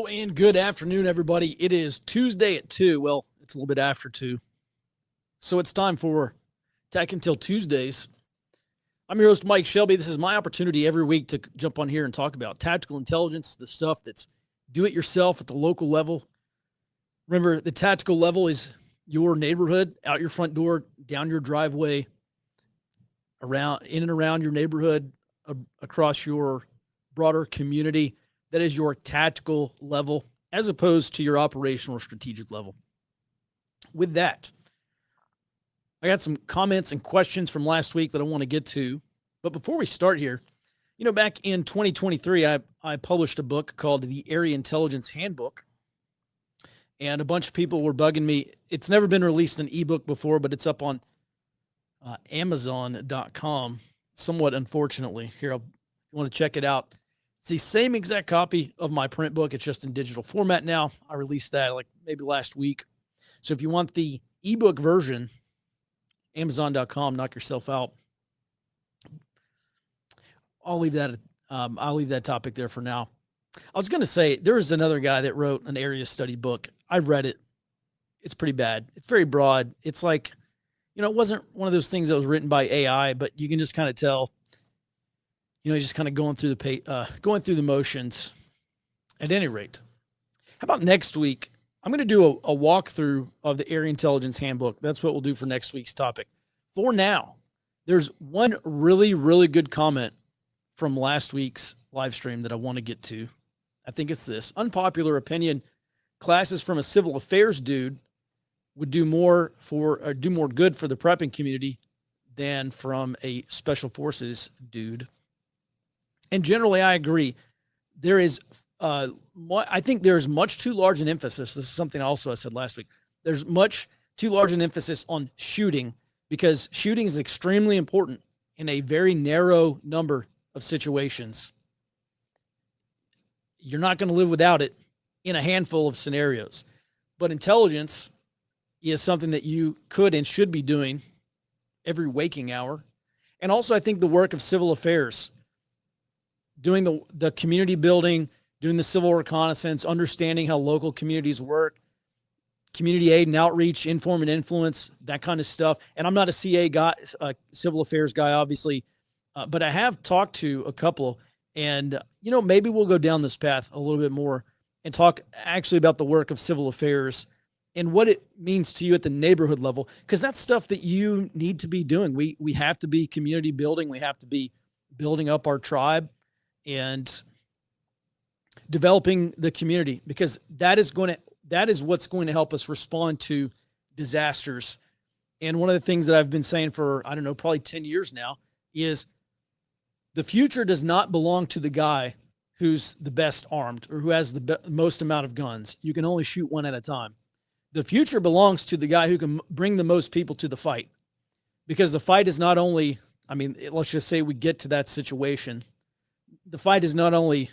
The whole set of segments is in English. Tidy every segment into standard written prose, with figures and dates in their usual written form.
And good afternoon, everybody. It is Tuesday at 2. Well, it's a little bit after 2. So it's time for Tech Until Tuesdays. I'm your host, Mike Shelby. This is my opportunity every week to jump on here and talk about tactical intelligence, the stuff that's do-it-yourself at the local level. Remember, the tactical level is your neighborhood, out your front door, down your driveway, around, in and around your neighborhood, across your broader community. That is your tactical level as opposed to your operational or strategic level. With that, I got some comments and questions from last week that I want to get to. But before we start here, back in 2023, I published a book called The Area Intelligence Handbook. And a bunch of people were bugging me. It's never been released in ebook before, but it's up on Amazon.com, somewhat unfortunately. Here, you want to check it out. It's the same exact copy of my print book. It's just in digital format now. I released that like maybe last week. So if you want the ebook version, Amazon.com, knock yourself out. I'll leave that topic there for now. I was going to say, there was another guy that wrote an area study book. I read it. It's pretty bad. It's very broad. It's like, it wasn't one of those things that was written by AI, but you can just kind of tell, just kind of going through the motions. At any rate, how about next week? I'm going to do a walkthrough of the Area Intelligence Handbook. That's what we'll do for next week's topic. For now, there's one really, really good comment from last week's live stream that I want to get to. I think it's this. Unpopular opinion: classes from a civil affairs dude would do more good for the prepping community than from a special forces dude. And generally, I agree. There is, I think there's much too large an emphasis. This is something also I said last week. There's much too large an emphasis on shooting, because shooting is extremely important in a very narrow number of situations. You're not going to live without it in a handful of scenarios. But intelligence is something that you could and should be doing every waking hour. And also, I think the work of civil affairs, doing the community building, doing the civil reconnaissance, understanding how local communities work, community aid and outreach, inform and influence, that kind of stuff. And I'm not a CA guy, a civil affairs guy, obviously, but I have talked to a couple, and, maybe we'll go down this path a little bit more and talk actually about the work of civil affairs and what it means to you at the neighborhood level, because that's stuff that you need to be doing. We have to be community building. We have to be building up our tribe and developing the community, because that is what's going to help us respond to disasters. And one of the things that I've been saying for, probably 10 years now is the future does not belong to the guy who's the best armed or who has the most amount of guns. You can only shoot one at a time. The future belongs to the guy who can bring the most people to the fight, because the fight is not only, let's just say we get to that situation. The fight is not only,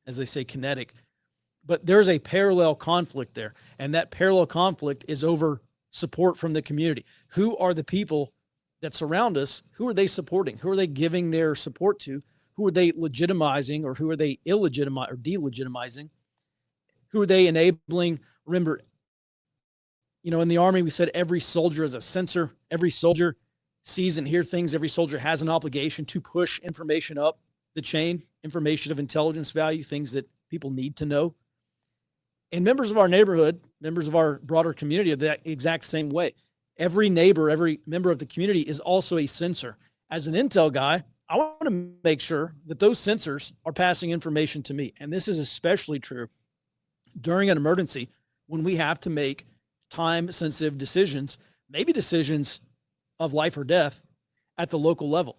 as they say, kinetic, but there's a parallel conflict there. And that parallel conflict is over support from the community. Who are the people that surround us? Who are they supporting? Who are they giving their support to? Who are they legitimizing, or who are they delegitimizing? Who are they enabling? Remember, in the Army, we said every soldier is a sensor. Every soldier sees and hears things. Every soldier has an obligation to push information up the chain, information of intelligence value, things that people need to know. And members of our neighborhood, members of our broader community are that exact same way. Every neighbor, every member of the community is also a sensor. As an intel guy, I want to make sure that those sensors are passing information to me. And this is especially true during an emergency, when we have to make time-sensitive decisions, maybe decisions of life or death at the local level.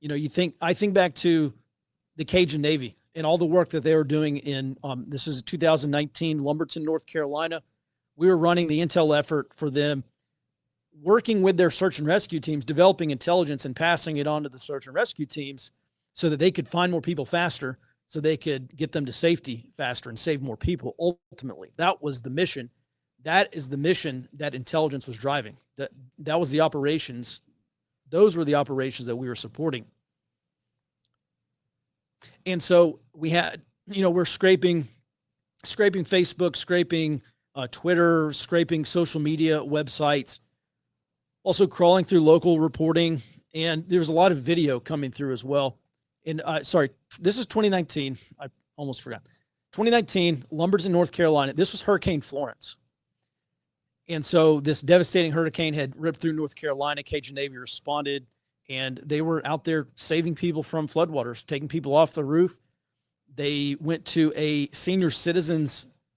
I think back to the Cajun Navy and all the work that they were doing in, this is 2019, Lumberton, North Carolina. We were running the intel effort for them, working with their search and rescue teams, developing intelligence and passing it on to the search and rescue teams so that they could find more people faster, so they could get them to safety faster and save more people. Ultimately, that was the mission. That is the mission that intelligence was driving. That was the operations. Those were the operations that we were supporting. And so we had, we're scraping scraping Facebook, scraping Twitter, scraping social media websites, also crawling through local reporting. And there's a lot of video coming through as well. And sorry, this is 2019. I almost forgot. 2019, Lumberton, North Carolina. This was Hurricane Florence. And so this devastating hurricane had ripped through North Carolina. Cajun Navy responded, and they were out there saving people from floodwaters, taking people off the roof. They went to a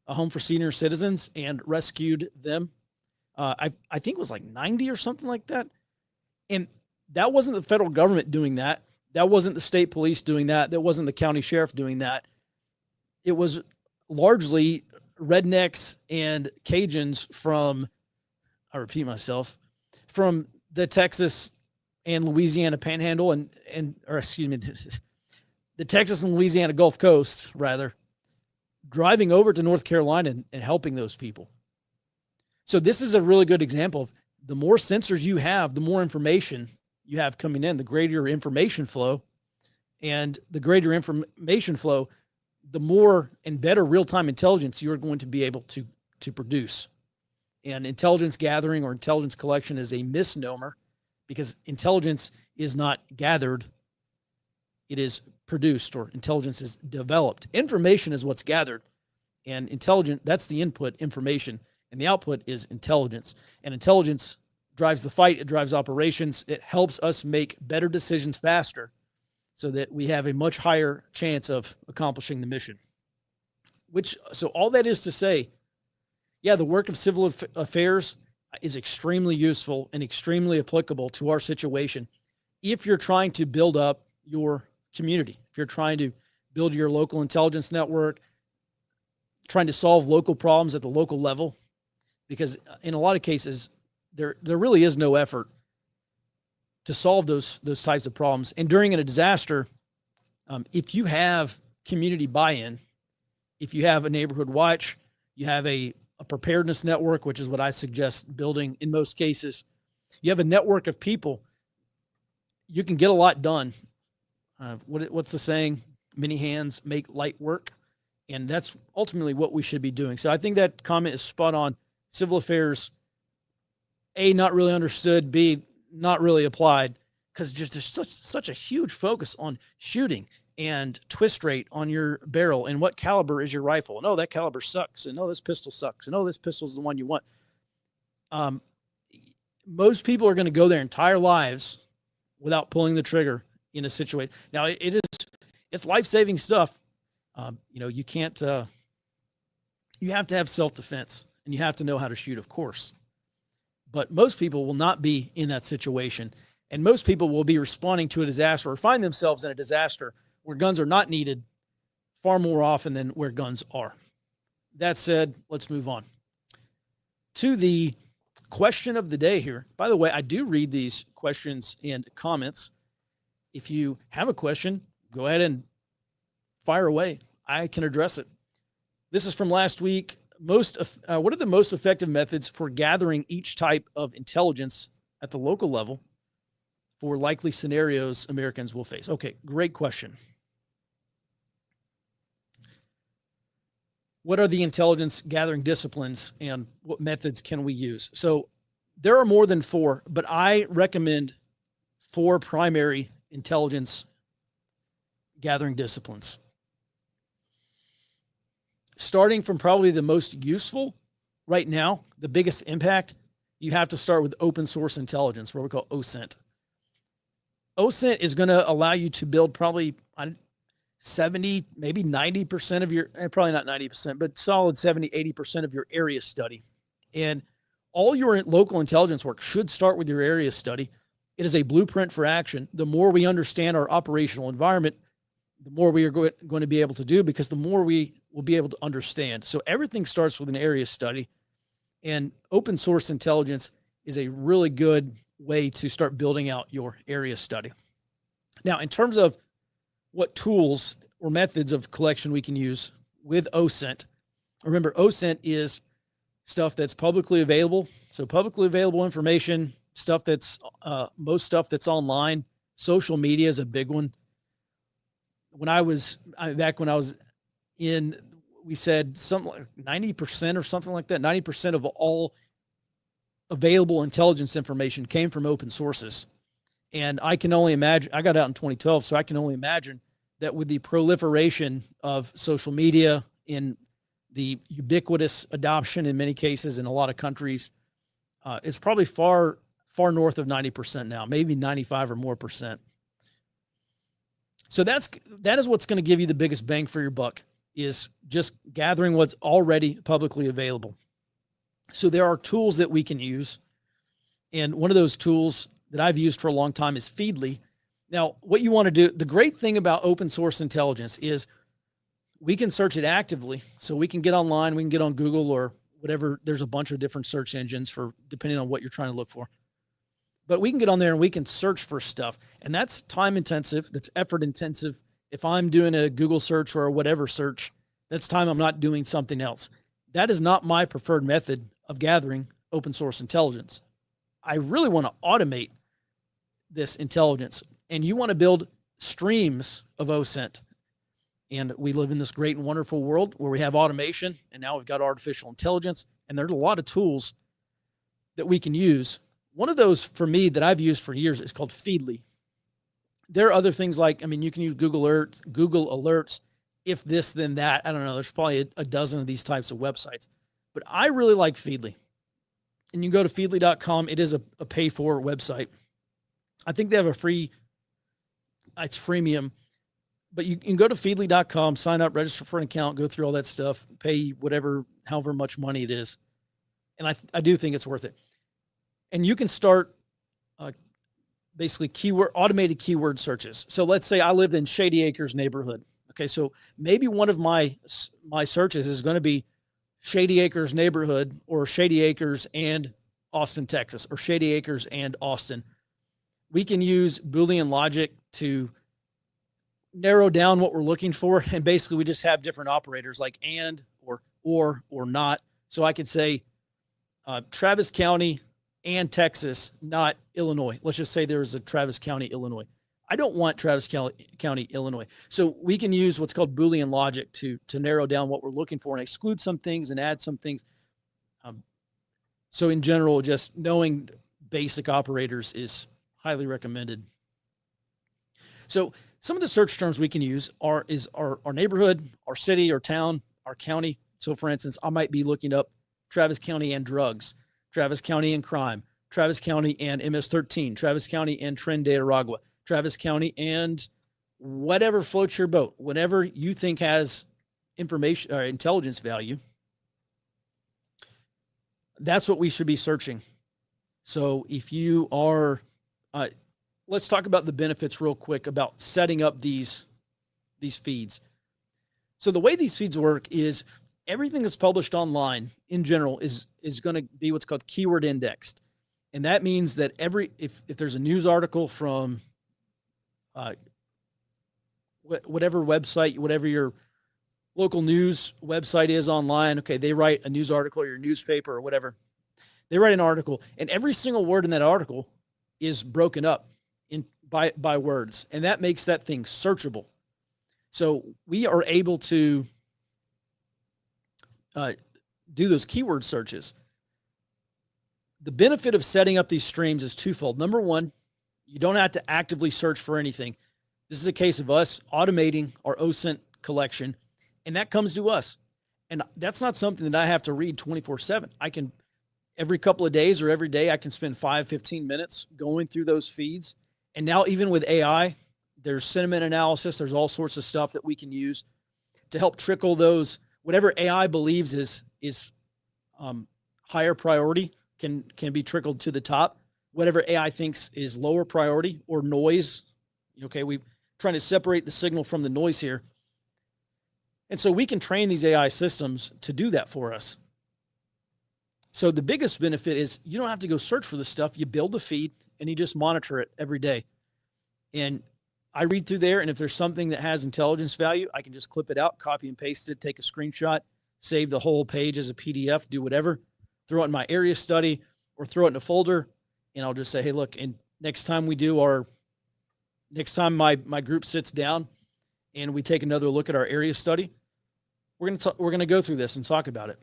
home for senior citizens, and rescued them. I think it was like 90 or something like that. And that wasn't the federal government doing that. That wasn't the state police doing that. That wasn't the county sheriff doing that. It was largely rednecks and Cajuns from the Texas and Louisiana Panhandle the Texas and Louisiana Gulf Coast, rather, driving over to North Carolina and helping those people. So this is a really good example of the more sensors you have, the more information you have coming in, the greater your information flow, and the greater information flow, the more and better real-time intelligence you're going to be able to produce. And intelligence gathering or intelligence collection is a misnomer, because intelligence is not gathered. It is produced, or intelligence is developed. Information is what's gathered, and that's the input, information, and the output is intelligence. And intelligence drives the fight. It drives operations. It helps us make better decisions faster, so that we have a much higher chance of accomplishing the mission. So all that is to say, yeah, the work of civil affairs is extremely useful and extremely applicable to our situation. If you're trying to build up your community, if you're trying to build your local intelligence network, trying to solve local problems at the local level, because in a lot of cases, there really is no effort to solve those types of problems. And during a disaster, if you have community buy-in, if you have a neighborhood watch, you have a preparedness network, which is what I suggest building in most cases, you have a network of people, you can get a lot done. What's the saying? Many hands make light work. And that's ultimately what we should be doing. So I think that comment is spot on. Civil affairs, A, not really understood, B, not really applied, because there's such a huge focus on shooting and twist rate on your barrel and what caliber is your rifle. And, oh, that caliber sucks. And, oh, this pistol sucks. And, oh, this pistol is the one you want. Most people are going to go their entire lives without pulling the trigger in a situation. Now, it's life-saving stuff. You can't, you have to have self-defense, and you have to know how to shoot, of course. But most people will not be in that situation. And most people will be responding to a disaster or find themselves in a disaster where guns are not needed far more often than where guns are. That said, let's move on to the question of the day here. By the way, I do read these questions and comments. If you have a question, go ahead and fire away. I can address it. This is from last week. What are the most effective methods for gathering each type of intelligence at the local level for likely scenarios Americans will face? Okay, great question. What are the intelligence gathering disciplines and what methods can we use? So there are more than 4, but I recommend 4 primary intelligence gathering disciplines. Starting from probably the most useful right now, the biggest impact, you have to start with open source intelligence, what we call OSINT. OSINT is going to allow you to build probably 70, maybe 90% of your, probably not 90%, but solid 70, 80% of your area study. And all your local intelligence work should start with your area study. It is a blueprint for action. The more we understand our operational environment, the more we are going to be able to do, because the more we will be able to understand. So everything starts with an area study, and open source intelligence is a really good way to start building out your area study. Now, in terms of what tools or methods of collection we can use with OSINT, remember, OSINT is stuff that's publicly available. So publicly available information, stuff that's most stuff that's online. Social media is a big one. Back when I was in we said something like 90% or something like that. 90% of all available intelligence information came from open sources. And I can only imagine, I got out in 2012, so I can only imagine that with the proliferation of social media in the ubiquitous adoption in many cases in a lot of countries, it's probably far north of 90% now, maybe 95 or more percent. So that is what's going to give you the biggest bang for your buck, is just gathering what's already publicly available. So there are tools that we can use. And one of those tools that I've used for a long time is Feedly. Now, what you want to do, the great thing about open source intelligence is we can search it actively. So we can get online, we can get on Google or whatever. There's a bunch of different search engines for depending on what you're trying to look for. But we can get on there and we can search for stuff. And that's time intensive. That's effort intensive. If I'm doing a Google search or whatever search, that's time I'm not doing something else. That is not my preferred method of gathering open source intelligence. I really want to automate this intelligence. And you want to build streams of OSINT. And we live in this great and wonderful world where we have automation, and now we've got artificial intelligence, and there's a lot of tools that we can use. One of those for me that I've used for years is called Feedly. There are other things like, I mean, you can use Google Alerts, if this, then that. I don't know. There's probably a dozen of these types of websites, but I really like Feedly. And you can go to feedly.com. It is a pay-for website. I think they have a free, it's freemium, but you can go to feedly.com, sign up, register for an account, go through all that stuff, pay whatever, however much money it is. And I do think it's worth it. And you can start basically automated keyword searches. So let's say I lived in Shady Acres neighborhood. Okay, so maybe one of my searches is going to be Shady Acres neighborhood, or Shady Acres and Austin, Texas, or Shady Acres and Austin. We can use Boolean logic to narrow down what we're looking for. And basically we just have different operators like and, or not. So I could say Travis County and Texas, not Illinois. Let's just say there's a Travis County, Illinois. I don't want Travis County, Illinois. So we can use what's called Boolean logic to narrow down what we're looking for and exclude some things and add some things. So in general, just knowing basic operators is highly recommended. So some of the search terms we can use are our neighborhood, our city or town, our county. So for instance, I might be looking up Travis County and drugs, Travis County and crime, Travis County and MS-13, Travis County and Tren de Aragua, Travis County and whatever floats your boat, whatever you think has information or intelligence value. That's what we should be searching. So if you are, let's talk about the benefits real quick about setting up these feeds. So the way these feeds work is everything that's published online in general is going to be what's called keyword indexed. And that means that if there's a news article from whatever website, whatever your local news website is online, okay, they write a news article or your newspaper or whatever. They write an article, and every single word in that article is broken up by words, and that makes that thing searchable. So we are able to do those keyword searches. The benefit of setting up these streams is twofold. Number one, you don't have to actively search for anything. This is a case of us automating our OSINT collection, and that comes to us. And that's not something that I have to read 24/7. I can, every couple of days or every day, I can spend 5-15 minutes going through those feeds. And now even with AI, there's sentiment analysis. There's all sorts of stuff that we can use to help trickle those, whatever AI believes is higher priority can be trickled to the top. Whatever AI thinks is lower priority or noise. Okay, we're trying to separate the signal from the noise here. And so we can train these AI systems to do that for us. So the biggest benefit is you don't have to go search for this stuff. You build a feed and you just monitor it every day. And I read through there, and if there's something that has intelligence value, I can just clip it out, copy and paste it, take a screenshot, save the whole page as a PDF, do whatever, throw it in my area study or throw it in a folder. And I'll just say, hey, look, and next time my group sits down and we take another look at our area study, we're going to go through this and talk about it.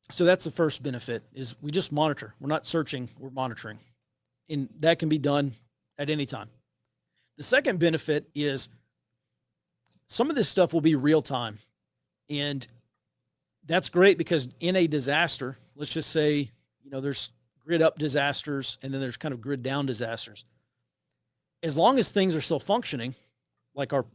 So that's the first benefit, is we just monitor. We're not searching, we're monitoring. And that can be done at any time. The second benefit is some of this stuff will be real time. And that's great because in a disaster, let's just say, there's grid up disasters and then there's kind of grid down disasters. As long as things are still functioning, like our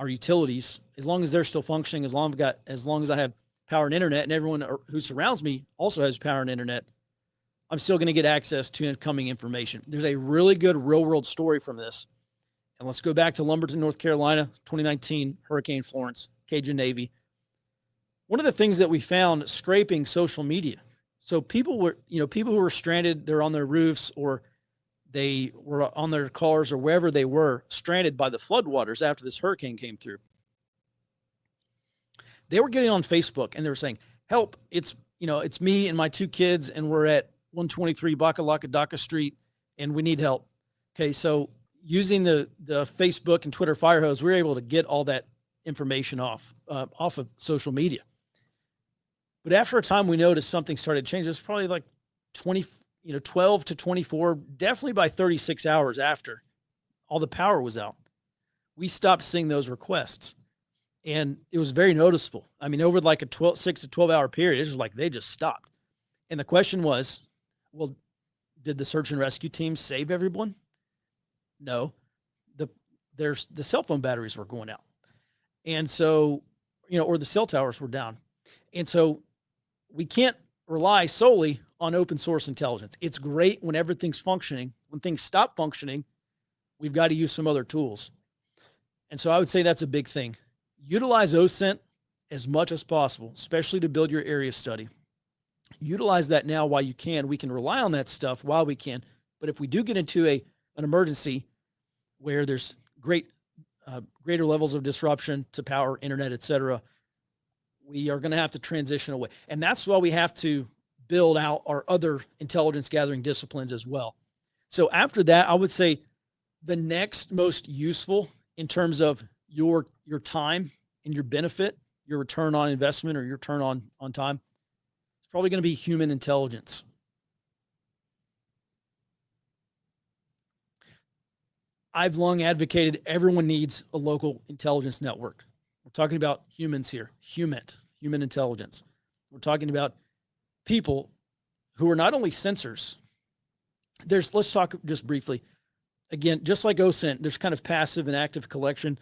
utilities, as long as they're still functioning, as long as I have power and internet and everyone who surrounds me also has power and internet, I'm still going to get access to incoming information. There's a really good real world story from this. And let's go back to Lumberton, North Carolina, 2019, Hurricane Florence, Cajun Navy. One of the things that we found scraping social media. So people who were stranded, they're on their roofs or they were on their cars or wherever they were, stranded by the floodwaters after this hurricane came through. They were getting on Facebook and they were saying, help, it's me and my 2 kids and we're at 123 Bakalakadaka Street and we need help. Okay, so using the Facebook and Twitter fire hose, we were able to get all that information off of social media. But after a time, we noticed something started changing. It was probably like 12 to 24, definitely by 36 hours after all the power was out. We stopped seeing those requests. And it was very noticeable. I mean, over like a 6 to 12 hour period, it's just like they just stopped. And the question was, well, did the search and rescue team save everyone? No. The cell phone batteries were going out. And so, or the cell towers were down. And so we can't rely solely on open source intelligence. It's great when everything's functioning. When things stop functioning, we've got to use some other tools. And so I would say that's a big thing. Utilize OSINT as much as possible, especially to build your area study. Utilize that now while you can. We can rely on that stuff while we can. But if we do get into an emergency where there's greater levels of disruption to power, internet, et cetera, we are going to have to transition away. And that's why we have to build out our other intelligence gathering disciplines as well. So after that, I would say the next most useful in terms of your time and your benefit, your return on investment or your return on time, it's probably going to be human intelligence. I've long advocated everyone needs a local intelligence network. We're talking about humans here, human intelligence. We're talking about people who are not only sensors. Let's talk just briefly. Again, just like OSINT, there's kind of passive and active collection.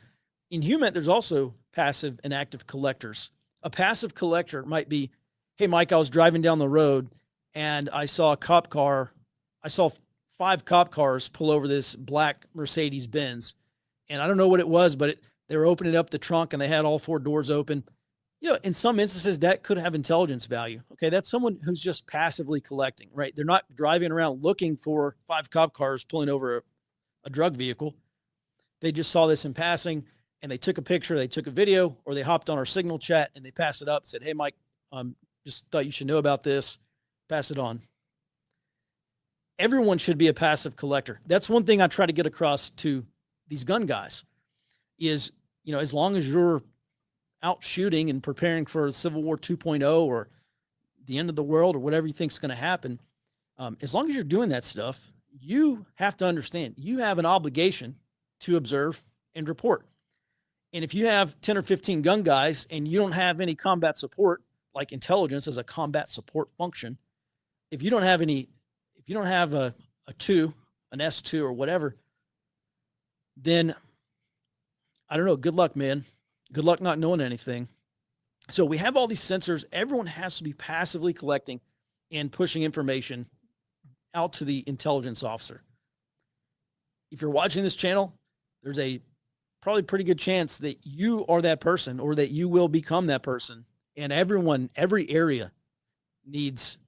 In human, there's also passive and active collectors. A passive collector might be, hey, Mike, I was driving down the road and I saw a cop car. I saw 5 cop cars pull over this black Mercedes Benz. And I don't know what it was, but they were opening up the trunk and they had all 4 doors open. In some instances that could have intelligence value. Okay. That's someone who's just passively collecting, right? They're not driving around looking for 5 cop cars pulling over a drug vehicle. They just saw this in passing and they took a picture, they took a video, or they hopped on our signal chat and they passed it up, said, hey, Mike, just thought you should know about this. Pass it on. Everyone should be a passive collector. That's one thing I try to get across to these gun guys is, as long as you're out shooting and preparing for Civil War 2.0 or the end of the world or whatever you think is going to happen, as long as you're doing that stuff, you have to understand you have an obligation to observe and report. And if you have 10 or 15 gun guys and you don't have any combat support, like intelligence as a combat support function, if you don't have a 2, an S2 or whatever, then I don't know. Good luck, man. Good luck not knowing anything. So we have all these sensors. Everyone has to be passively collecting and pushing information out to the intelligence officer. If you're watching this channel, there's a probably pretty good chance that you are that person or that you will become that person. And every area needs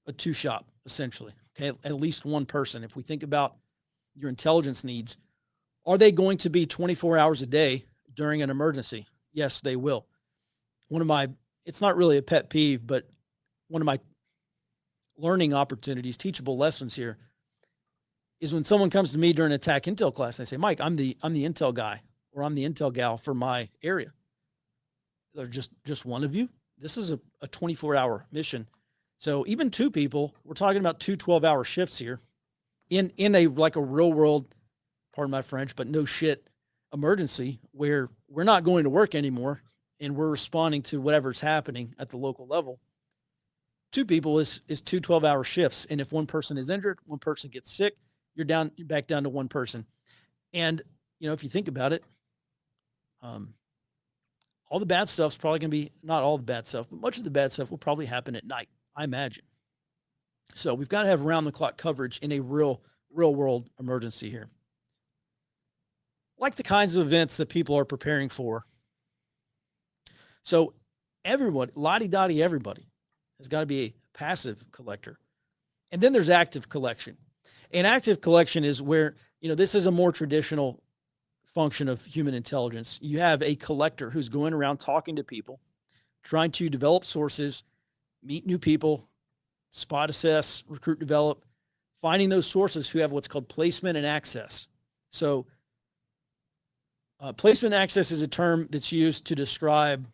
a 2-shop, essentially. Okay, at least one person. If we think about your intelligence needs, are they going to be 24 hours a day during an emergency? Yes, they will. It's not really a pet peeve, but one of my learning opportunities, teachable lessons here, is when someone comes to me during an attack intel class and they say, Mike, I'm the intel guy or I'm the intel gal for my area. or just one of you. This is a 24-hour mission. So even two people, we're talking about two 12-hour shifts here in a like a real world, pardon my French, but no shit emergency where we're not going to work anymore and we're responding to whatever's happening at the local level. Two people is two 12-hour shifts. And if one person is injured, one person gets sick, you're back down to one person. And, if you think about it, all the bad stuff's probably going to be, not all the bad stuff, but much of the bad stuff will probably happen at night, I imagine. So we've got to have round the clock coverage in a real world emergency here. Like the kinds of events that people are preparing for. So everybody, lottie-dottie everybody, has got to be a passive collector. And then there's active collection. And active collection is where, this is a more traditional function of human intelligence. You have a collector who's going around talking to people, trying to develop sources, meet new people, spot, assess, recruit, develop, finding those sources who have what's called placement and access. So placement and access is a term that's used to describe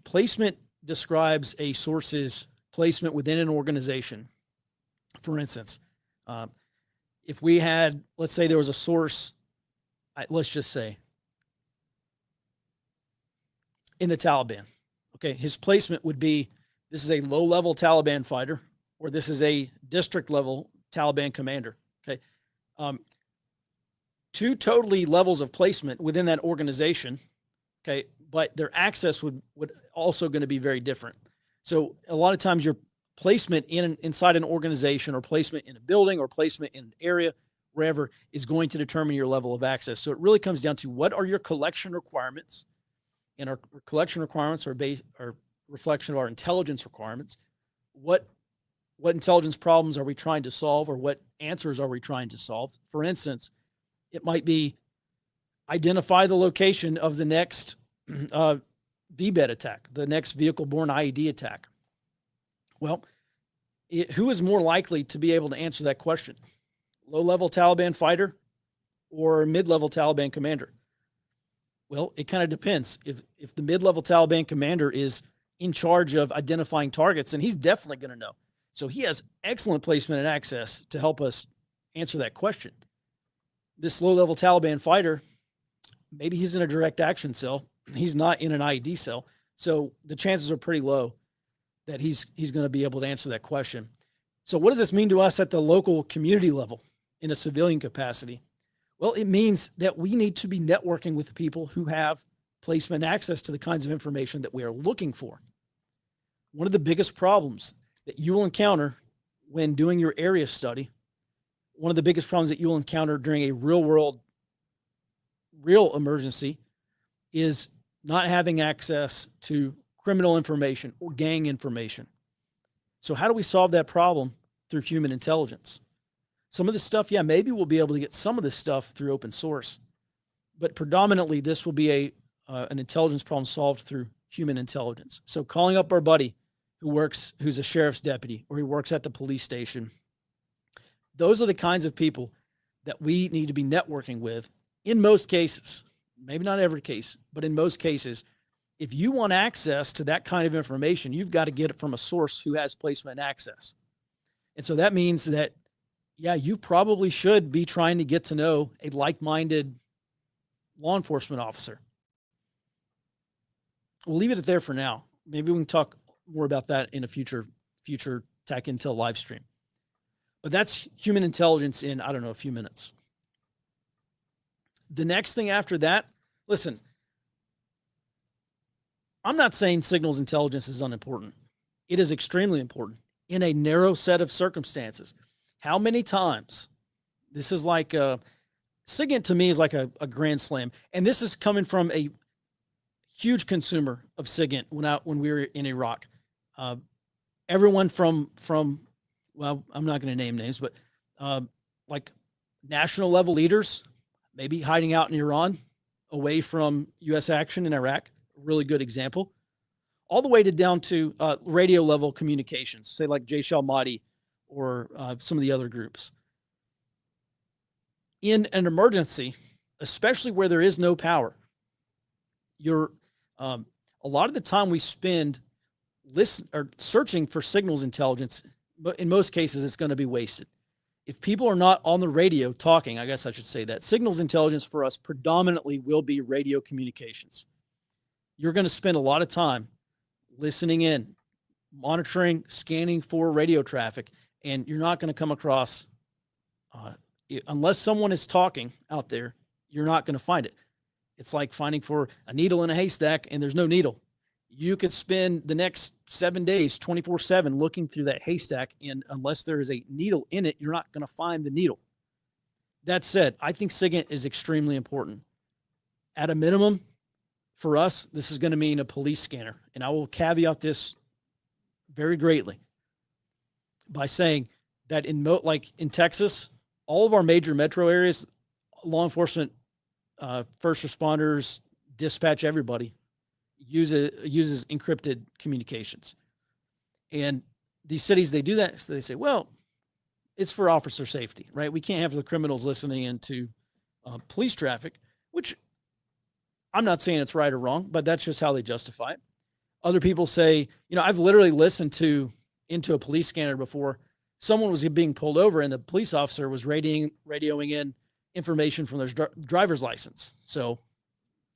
placement describes a source's placement within an organization. For instance, if we had, let's say there was a source, let's just say in the Taliban, okay, his placement would be, this is a low-level Taliban fighter, or this is a district-level Taliban commander, okay? Two totally levels of placement within that organization, okay, but their access would also going to be very different. So a lot of times your placement inside an organization, or placement in a building, or placement in an area, wherever, is going to determine your level of access. So it really comes down to, what are your collection requirements? And our collection requirements are reflection of our intelligence requirements. What intelligence problems are we trying to solve, or what answers are we trying to solve? For instance, it might be identify the location of the next VBED attack, the next vehicle-borne IED attack. Well, who is more likely to be able to answer that question? Low-level Taliban fighter or mid-level Taliban commander? Well, it kind of depends. If the mid-level Taliban commander is in charge of identifying targets, then he's definitely going to know. So he has excellent placement and access to help us answer that question. This low-level Taliban fighter, maybe he's in a direct action cell. He's not in an IED cell. So the chances are pretty low that he's going to be able to answer that question. So what does this mean to us at the local community level in a civilian capacity? Well, it means that we need to be networking with people who have placement access to the kinds of information that we are looking for. One of the biggest problems that you will encounter when doing your area study, one of the biggest problems that you will encounter during a real emergency, is not having access to criminal information or gang information. So how do we solve that problem? Through human intelligence. Some of this stuff, yeah, maybe we'll be able to get some of this stuff through open source, but predominantly this will be an intelligence problem solved through human intelligence. So calling up our buddy who's a sheriff's deputy, or he works at the police station. Those are the kinds of people that we need to be networking with in most cases. Maybe not every case, but in most cases. If you want access to that kind of information, you've got to get it from a source who has placement and access. And so that means that, yeah, you probably should be trying to get to know a like-minded law enforcement officer. We'll leave it there for now. Maybe we can talk more about that in a future Tech Intel live stream. But that's human intelligence in, I don't know, a few minutes. The next thing after that, listen, I'm not saying signals intelligence is unimportant. It is extremely important in a narrow set of circumstances. How many times? This is like SIGINT to me is like a grand slam. And this is coming from a huge consumer of SIGINT when we were in Iraq. Everyone from well, I'm not going to name names, but like national level leaders, maybe hiding out in Iran, away from U.S. action in Iraq, a really good example, all the way down to radio level communications, say like Jaish al-Mahdi or some of the other groups. In an emergency, especially where there is no power, You're a lot of the time we spend searching for signals intelligence, but in most cases it's going to be wasted. If people are not on the radio talking, I guess I should say that signals intelligence for us predominantly will be radio communications. You're going to spend a lot of time listening in, monitoring, scanning for radio traffic, and you're not going to come across, unless someone is talking out there, you're not going to find it. It's like finding for a needle in a haystack and there's no needle. You could spend the next 7 days, 24/7 looking through that haystack, and unless there is a needle in it, you're not going to find the needle. That said, I think SIGINT is extremely important. At a minimum, for us, this is going to mean a police scanner. And I will caveat this very greatly by saying that like in Texas, all of our major metro areas, law enforcement, first responders, dispatch, everybody uses encrypted communications. And these cities, they do that. So they say, well, it's for officer safety, right? We can't have the criminals listening into police traffic, which I'm not saying it's right or wrong, but that's just how they justify it. Other people say, I've literally listened into a police scanner before. Someone was being pulled over and the police officer was radioing in information from their driver's license. So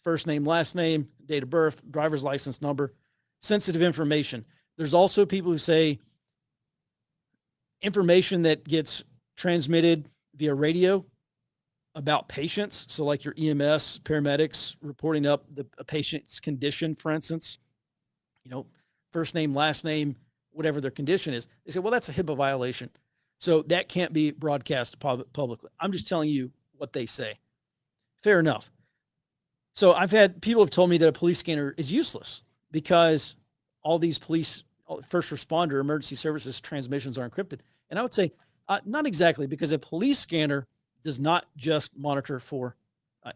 first name, last name, date of birth, driver's license number, sensitive information. There's also people who say information that gets transmitted via radio about patients. So like your EMS, paramedics reporting up a patient's condition, for instance, first name, last name, whatever their condition is. They say, well, that's a HIPAA violation. So that can't be broadcast publicly. I'm just telling you what they say. Fair enough. So people have told me that a police scanner is useless because all these first responder, emergency services transmissions are encrypted. And I would say not exactly, because a police scanner does not just monitor for,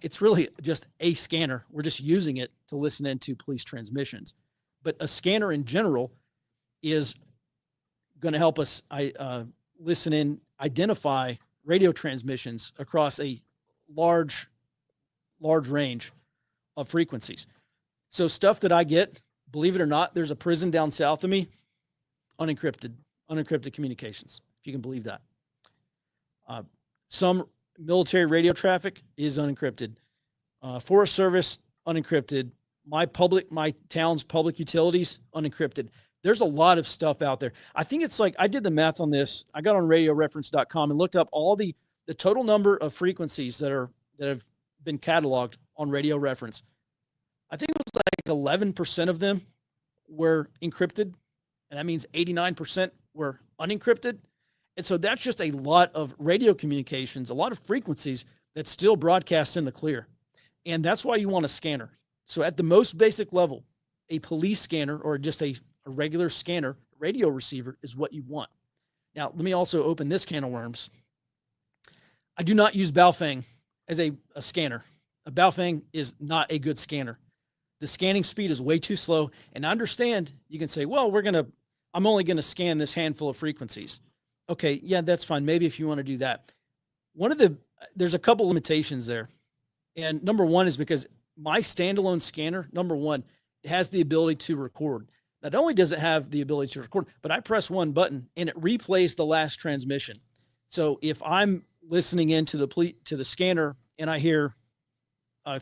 it's really just a scanner. We're just using it to listen into police transmissions. But a scanner in general is going to help us listen in, identify radio transmissions across a large range of frequencies. So stuff that I get, believe it or not, there's a prison down south of me, unencrypted communications, if you can believe that. Some military radio traffic is unencrypted. Forest Service, unencrypted. My town's public utilities, unencrypted. There's a lot of stuff out there. I think it's like, I did the math on this. I got on radioreference.com and looked up all the total number of frequencies that have been cataloged on Radio Reference. I think it was like 11% of them were encrypted, and that means 89% were unencrypted. And so that's just a lot of radio communications, a lot of frequencies that still broadcast in the clear. And that's why you want a scanner. So at the most basic level, a police scanner or just a regular scanner, radio receiver is what you want. Now, let me also open this can of worms. I do not use Baofeng as a scanner. A Baofeng is not a good scanner. The scanning speed is way too slow. And I understand you can say, well, I'm only going to scan this handful of frequencies. Okay, yeah, that's fine. Maybe if you want to do that. There's a couple limitations there. And number one is because my standalone scanner, it has the ability to record. Not only does it have the ability to record, but I press one button and it replays the last transmission. So if I'm listening into the scanner and I hear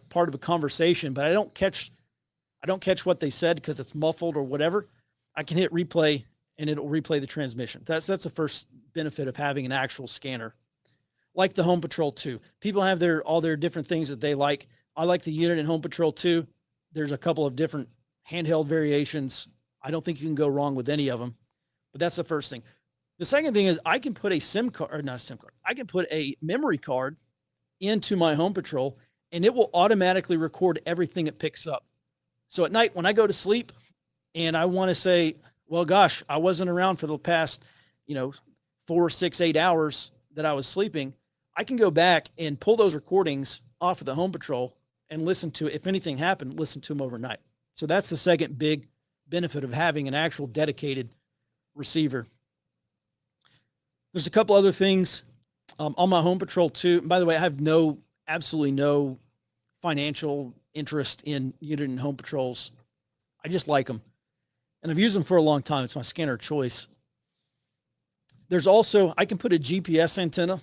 part of a conversation, but I don't catch what they said because it's muffled or whatever, I can hit replay and it'll replay the transmission. That's the first benefit of having an actual scanner. Like the Home Patrol 2. People have all their different things that they like. I like the unit in Home Patrol 2. There's a couple of different handheld variations. I don't think you can go wrong with any of them, but that's the first thing. The second thing is I can put I can put a memory card into my Home Patrol and it will automatically record everything it picks up. So at night when I go to sleep and I want to say, well, gosh, I wasn't around for the past, 4, 6, 8 hours that I was sleeping, I can go back and pull those recordings off of the Home Patrol and listen to, if anything happened, listen to them overnight. So that's the second big benefit of having an actual dedicated receiver. There's a couple other things on my Home Patrol too. By the way, I have absolutely no financial interest in unit and home patrols. I just like them. And I've used them for a long time. It's my scanner of choice. There's also, I can put a GPS antenna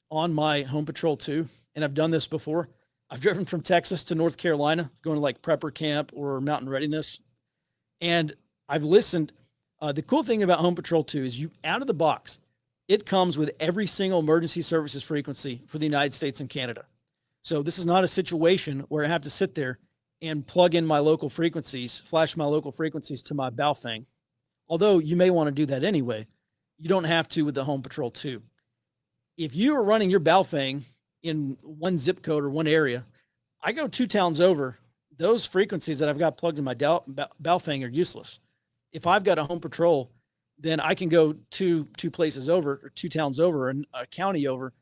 on my home patrol too. And I've done this before. I've driven from Texas to North Carolina, going to like prepper camp or mountain readiness. And I've listened. The cool thing about home patrol too is you, out of the box, it comes with every single emergency services frequency for the United States and Canada. So this is not a situation where I have to sit there and plug in my local frequencies, flash my local frequencies to my Baofeng. Although you may want to do that anyway, you don't have to with the home patrol too. If you are running your Baofeng in one zip code or one area, I go 2 towns over, those frequencies that I've got plugged in my Baofeng are useless. If I've got a home patrol, then I can go two places over, or 2 towns over, and a county over,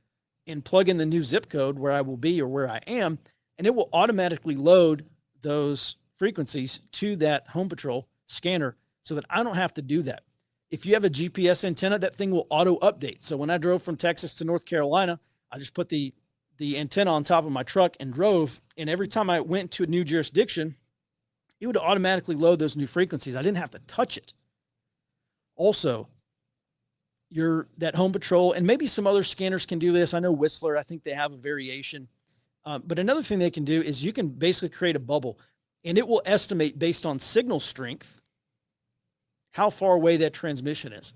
and plug in the new zip code where I will be or where I am, and it will automatically load those frequencies to that home patrol scanner so that I don't have to do that. If you have a GPS antenna, that thing will auto update. So when I drove from Texas to North Carolina, I just put the antenna on top of my truck and drove. And every time I went to a new jurisdiction, it would automatically load those new frequencies. I didn't have to touch it. Also, that home patrol, and maybe some other scanners can do this. I know Whistler, I think they have a variation. But another thing they can do is you can basically create a bubble, and it will estimate based on signal strength how far away that transmission is.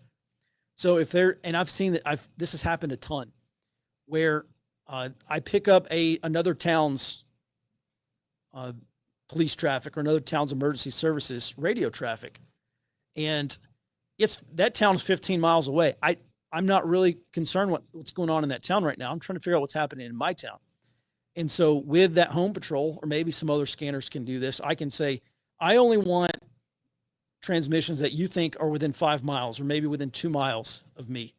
So if and I've seen that this has happened a ton, where I pick up another town's police traffic or another town's emergency services radio traffic, and that town's 15 miles away. I'm not really concerned what's going on in that town right now. I'm trying to figure out what's happening in my town. And so with that home patrol, or maybe some other scanners can do this, I can say, I only want transmissions that you think are within 5 miles or maybe within 2 miles of me.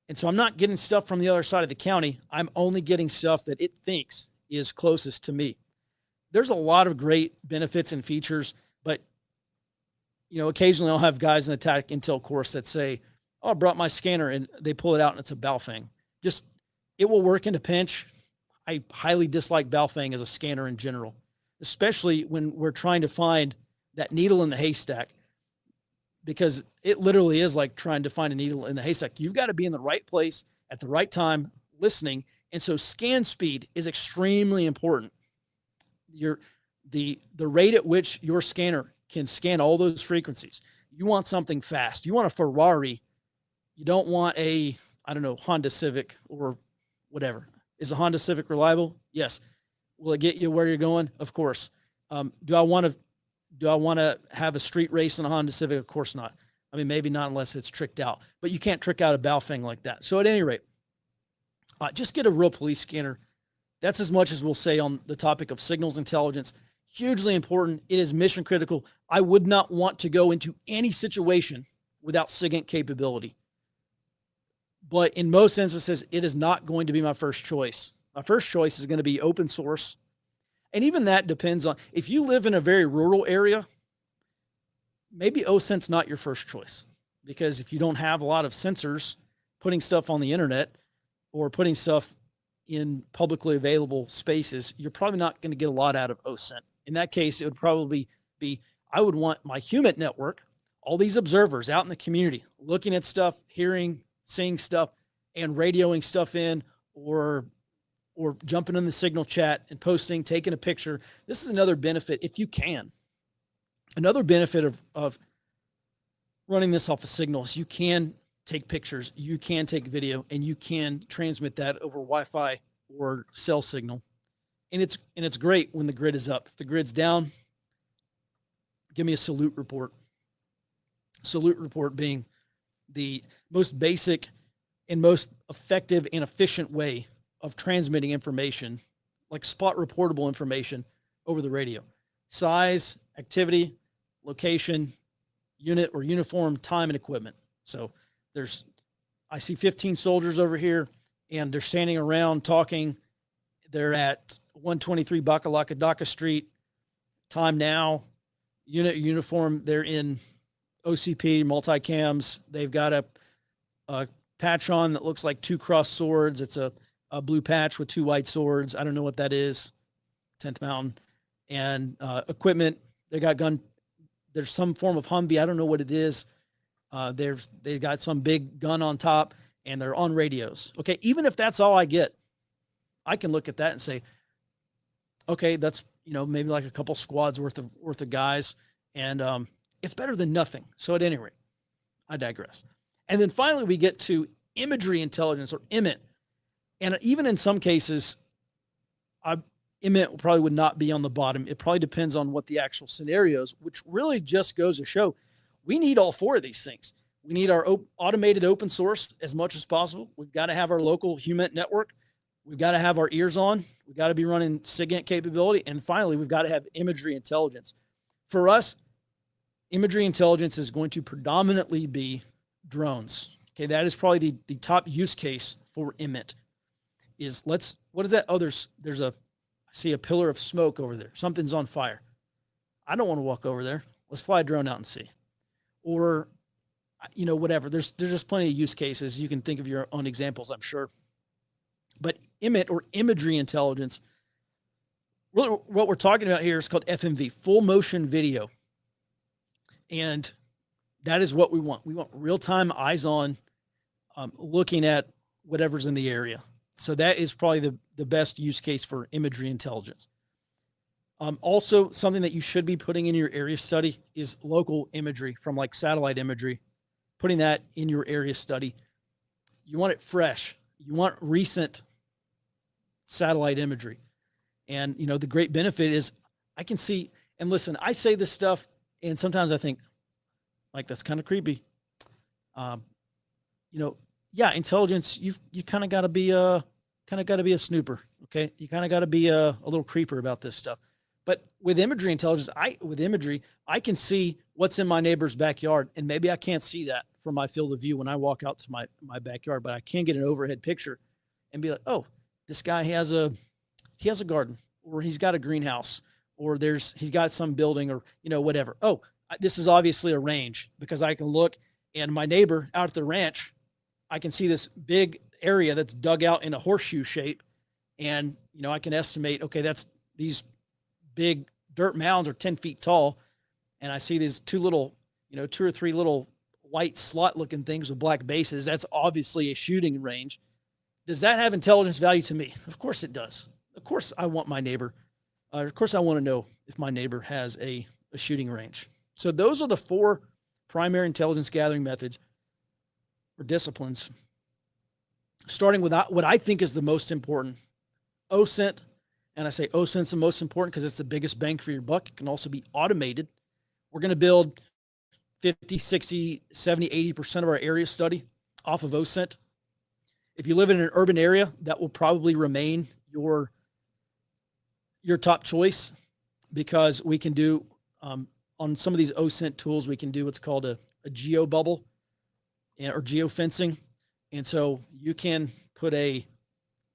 And so I'm not getting stuff from the other side of the county. I'm only getting stuff that it thinks is closest to me. There's a lot of great benefits and features, but occasionally I'll have guys in the tactic intel course that say, oh, I brought my scanner, and they pull it out and it's a Baofeng. It will work in a pinch. I highly dislike Baofeng as a scanner in general, especially when we're trying to find that needle in the haystack, because it literally is like trying to find a needle in the haystack. You've got to be in the right place at the right time listening. And so scan speed is extremely important. The rate at which your scanner can scan all those frequencies. You want something fast. You want a Ferrari. You don't want Honda Civic or whatever. Is a Honda Civic reliable? Yes. Will it get you where you're going? Of course. Do I want to have a street race in a Honda Civic? Of course not. I mean, maybe not unless it's tricked out, but you can't trick out a Baofeng like that. So at any rate, just get a real police scanner. That's as much as we'll say on the topic of signals intelligence. Hugely important. It is mission critical. I would not want to go into any situation without SIGINT capability. But in most instances, it is not going to be my first choice. My first choice is going to be open source. And even that depends on, if you live in a very rural area, maybe OSINT's not your first choice. Because if you don't have a lot of sensors putting stuff on the internet or putting stuff in publicly available spaces, you're probably not going to get a lot out of OSINT. In that case, it would probably be, I would want my HUMINT network, all these observers out in the community, looking at stuff, hearing, seeing stuff, and radioing stuff in, or jumping in the signal chat and posting, taking a picture. This is another benefit, if you can. Another benefit of running this off of signals, you can take pictures, you can take video, and you can transmit that over Wi-Fi or cell signal. And it's great when the grid is up. If the grid's down, give me a salute report. Salute report being the most basic and most effective and efficient way of transmitting information, like spot reportable information over the radio. Size, activity, location, unit or uniform, time, and equipment. So I see 15 soldiers over here, and they're standing around talking. They're at 123 Bakalakadaka Street. Time now, unit uniform. They're in OCP multicams. They've got a patch on that looks like 2 crossed swords. It's a blue patch with 2 white swords. I don't know what that is. 10th Mountain. and equipment. They got there's some form of Humvee. I don't know what it is. They've got some big gun on top, and they're on radios. Okay, even if that's all I get, I can look at that and say, okay, that's, maybe like a couple squads worth of guys, and it's better than nothing. So at any rate, I digress. And then finally, we get to imagery intelligence, or IMIT, and even in some cases, IMIT probably would not be on the bottom. It probably depends on what the actual scenarios, which really just goes to show we need all four of these things. We need our automated open source as much as possible. We've got to have our local HUMINT network. We've got to have our ears on. We've got to be running SIGINT capability. And finally, we've got to have imagery intelligence. For us, imagery intelligence is going to predominantly be drones. Okay, that is probably the top use case for IMIT. What is that? Oh, I see a pillar of smoke over there. Something's on fire. I don't want to walk over there. Let's fly a drone out and see. Or, whatever. There's just plenty of use cases. You can think of your own examples, I'm sure. But IMIT, or imagery intelligence, really what we're talking about here is called FMV, full motion video. And that is what we want. We want real-time, eyes on, looking at whatever's in the area. So that is probably the best use case for imagery intelligence. Also, something that you should be putting in your area study is local imagery from like satellite imagery, putting that in your area study. You want it fresh. You want recent satellite imagery. And, the great benefit is I can see, and listen, I say this stuff, and sometimes I think, like, that's kind of creepy. Yeah, intelligence, you kind of got to be a snooper. Okay. You kind of got to be a little creeper about this stuff. But with imagery intelligence, I can see what's in my neighbor's backyard, and maybe I can't see that from my field of view when I walk out to my backyard, but I can get an overhead picture and be like, oh, this guy has a garden, or he's got a greenhouse, or he's got some building, or, whatever. Oh, this is obviously a range, because I can look, and my neighbor out at the ranch, I can see this big area that's dug out in a horseshoe shape. And, I can estimate, okay, that's these big dirt mounds are 10 feet tall. And I see these two or three little white slot looking things with black bases. That's obviously a shooting range. Does that have intelligence value to me? Of course it does. Of course I want my neighbor. Of course I want to know if my neighbor has a shooting range. So those are the four primary intelligence gathering methods or disciplines, starting with what I think is the most important, OSINT. And I say OSINT's the most important because it's the biggest bang for your buck. It can also be automated. We're going to build 50, 60, 70, 80% of our area study off of OSINT. If you live in an urban area, that will probably remain your top choice, because we can do, on some of these OSINT tools, we can do what's called a geo bubble or geofencing. And so you can put a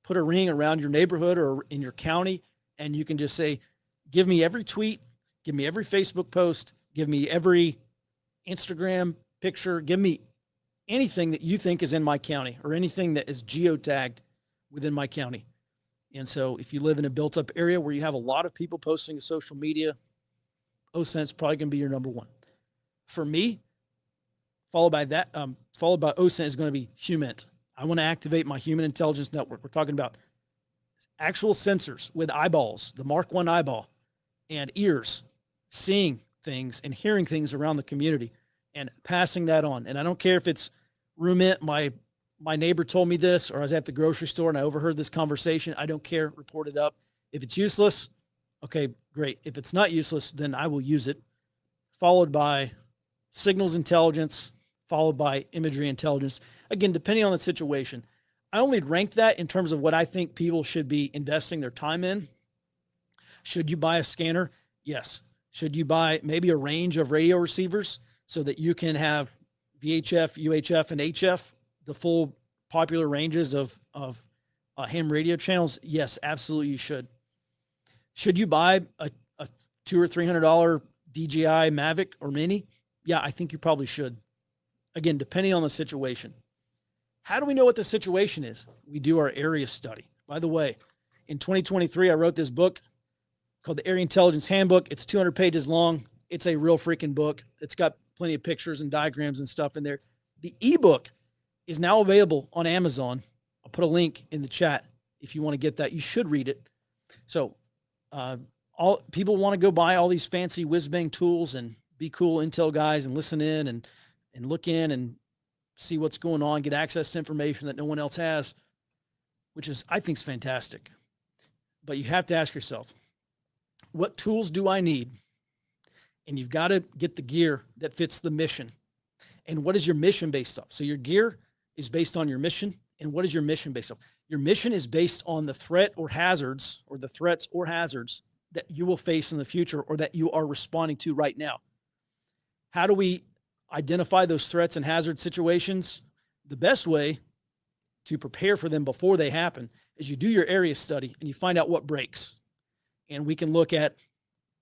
ring around your neighborhood or in your county, and you can just say, give me every tweet, give me every Facebook post, give me every Instagram picture, give me anything that you think is in my county, or anything that is geotagged within my county. And so if you live in a built up area where you have a lot of people posting to social media, OSINT is probably going to be your number one. For me, followed by OSINT is going to be HUMINT. I want to activate my human intelligence network. We're talking about actual sensors with eyeballs, the Mark I eyeball, and ears, seeing things and hearing things around the community and passing that on. And I don't care if it's RoomInt, my neighbor told me this, or I was at the grocery store and I overheard this conversation. I don't care. Report it up. If it's useless, okay, great. If it's not useless, then I will use it. Followed by signals intelligence, followed by imagery intelligence. Again, depending on the situation. I only rank that in terms of what I think people should be investing their time in. Should you buy a scanner? Yes. Should you buy maybe a range of radio receivers so that you can have VHF, UHF, and HF, the full popular ranges of ham radio channels? Yes, absolutely you should. Should you buy a $200 or $300 DJI Mavic or Mini? Yeah, I think you probably should. Again, depending on the situation. How do we know what the situation is? We do our area study. By the way, in 2023, I wrote this book called the Area Intelligence Handbook. It's 200 pages long. It's a real freaking book. It's got plenty of pictures and diagrams and stuff in there. The ebook is now available on Amazon. I'll put a link in the chat if you want to get that. You should read it. So all people want to go buy all these fancy whiz-bang tools and be cool intel guys and listen in and look in and see what's going on, get access to information that no one else has, which is, I think, is fantastic. But you have to ask yourself, what tools do I need? And you've got to get the gear that fits the mission. And what is your mission based off? So your gear is based on your mission. And what is your mission based off? Your mission is based on the threat or hazards, or the threats or hazards that you will face in the future or that you are responding to right now. How do we identify those threats and hazard situations? The best way to prepare for them before they happen is you do your area study and you find out what breaks. And we can look at,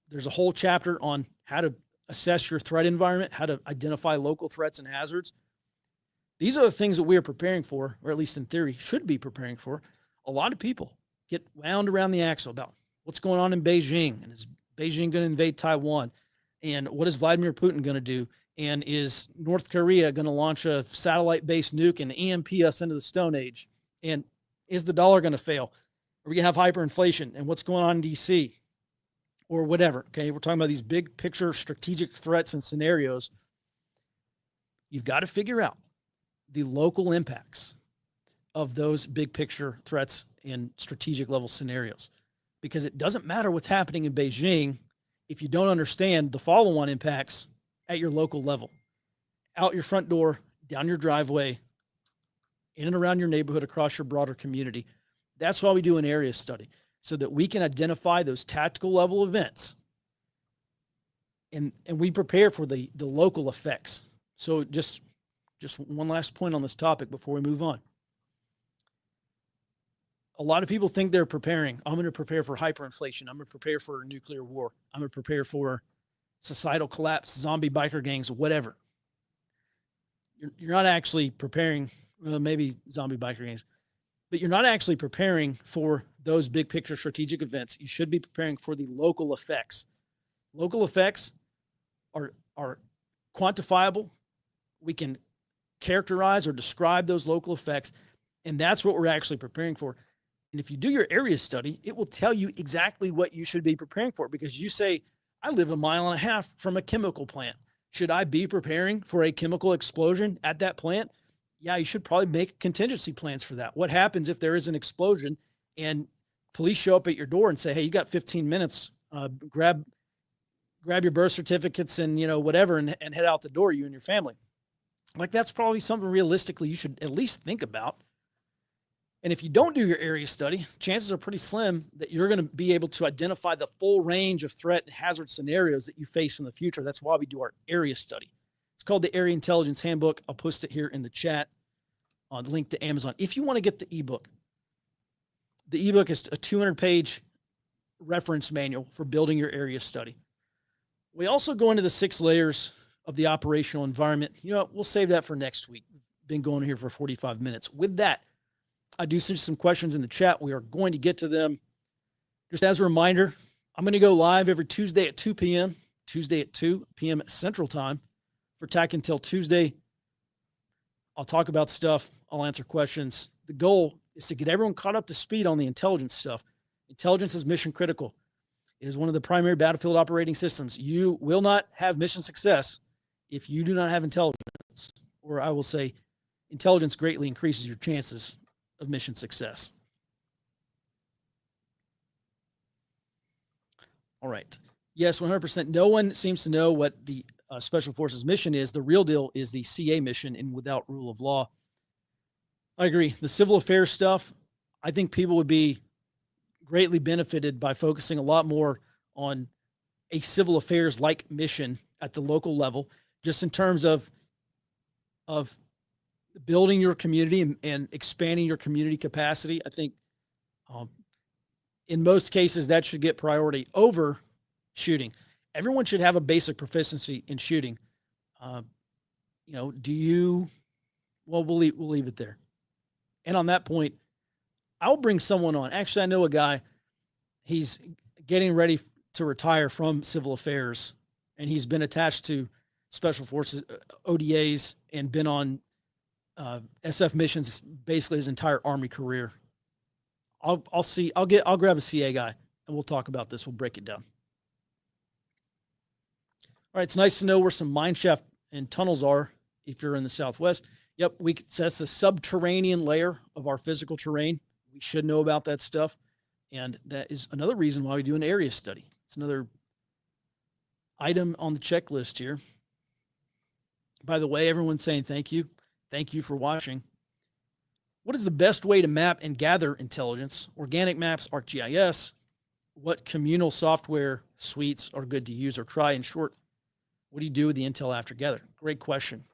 there's a whole chapter on how to assess your threat environment, how to identify local threats and hazards. These are the things that we are preparing for, or at least in theory, should be preparing for. A lot of people get wound around the axle about what's going on in Beijing, and is Beijing going to invade Taiwan, and what is Vladimir Putin going to do, and is North Korea going to launch a satellite-based nuke and EMP us into the Stone Age, and is the dollar going to fail? Are we going to have hyperinflation, and what's going on in DC, or whatever? Okay, we're talking about these big picture strategic threats and scenarios. You've got to figure out the local impacts of those big picture threats and strategic level scenarios, because it doesn't matter what's happening in Beijing if you don't understand the follow-on impacts at your local level, out your front door, down your driveway, in and around your neighborhood, across your broader community. That's why we do an area study, so that we can identify those tactical level events, and we prepare for the local effects. So just one last point on this topic before we move on. A lot of people think they're preparing. I'm going to prepare for hyperinflation. I'm going to prepare for a nuclear war. I'm going to prepare for societal collapse, zombie biker gangs, whatever. You're not actually preparing, well, maybe zombie biker gangs, but you're not actually preparing for those big picture strategic events. You should be preparing for the local effects. Local effects are quantifiable. We can characterize or describe those local effects, and that's what we're actually preparing for. And if you do your area study, it will tell you exactly what you should be preparing for, because you say, I live 1.5 miles from a chemical plant. Should I be preparing for a chemical explosion at that plant? Yeah, you should probably make contingency plans for that. What happens if there is an explosion and police show up at your door and say, hey, you got 15 minutes, grab your birth certificates and, whatever, and head out the door, you and your family. Like, that's probably something realistically you should at least think about. And if you don't do your area study, chances are pretty slim that you're going to be able to identify the full range of threat and hazard scenarios that you face in the future. That's why we do our area study. It's called the Area Intelligence Handbook. I'll post it here in the chat on the link to Amazon. If you want to get the ebook is a 200-page reference manual for building your area study. We also go into the 6 layers of the operational environment. We'll save that for next week. We've been going here for 45 minutes. With that, I do see some questions in the chat. We are going to get to them. Just as a reminder, I'm going to go live every Tuesday at 2 p.m., Tuesday at 2 p.m. Central Time for TAC Intel Tuesday. I'll talk about stuff. I'll answer questions. The goal is to get everyone caught up to speed on the intelligence stuff. Intelligence is mission critical. It is one of the primary battlefield operating systems. You will not have mission success if you do not have intelligence, or I will say intelligence greatly increases your chances of mission success. All right. Yes, 100%. No one seems to know what the Special Forces mission is. The real deal is the CA mission in without rule of law. I agree. The civil affairs stuff, I think people would be greatly benefited by focusing a lot more on a civil affairs like mission at the local level, just in terms of building your community and expanding your community capacity. I think in most cases that should get priority over shooting. Everyone should have a basic proficiency in shooting. We'll leave it there. And on that point, I'll bring someone on. Actually, I know a guy, he's getting ready to retire from civil affairs, and he's been attached to special forces, ODAs, and been on SF missions basically his entire Army career. I'll grab a CA guy and we'll talk about this. We'll break it down. All right, it's nice to know where some mine shaft and tunnels are if you're in the Southwest. Yep, that's the subterranean layer of our physical terrain. We should know about that stuff. And that is another reason why we do an area study. It's another item on the checklist here. By the way, everyone's saying thank you. Thank you for watching. What is the best way to map and gather intelligence? Organic maps, ArcGIS. What communal software suites are good to use or try? In short, what do you do with the intel after gather? Great question.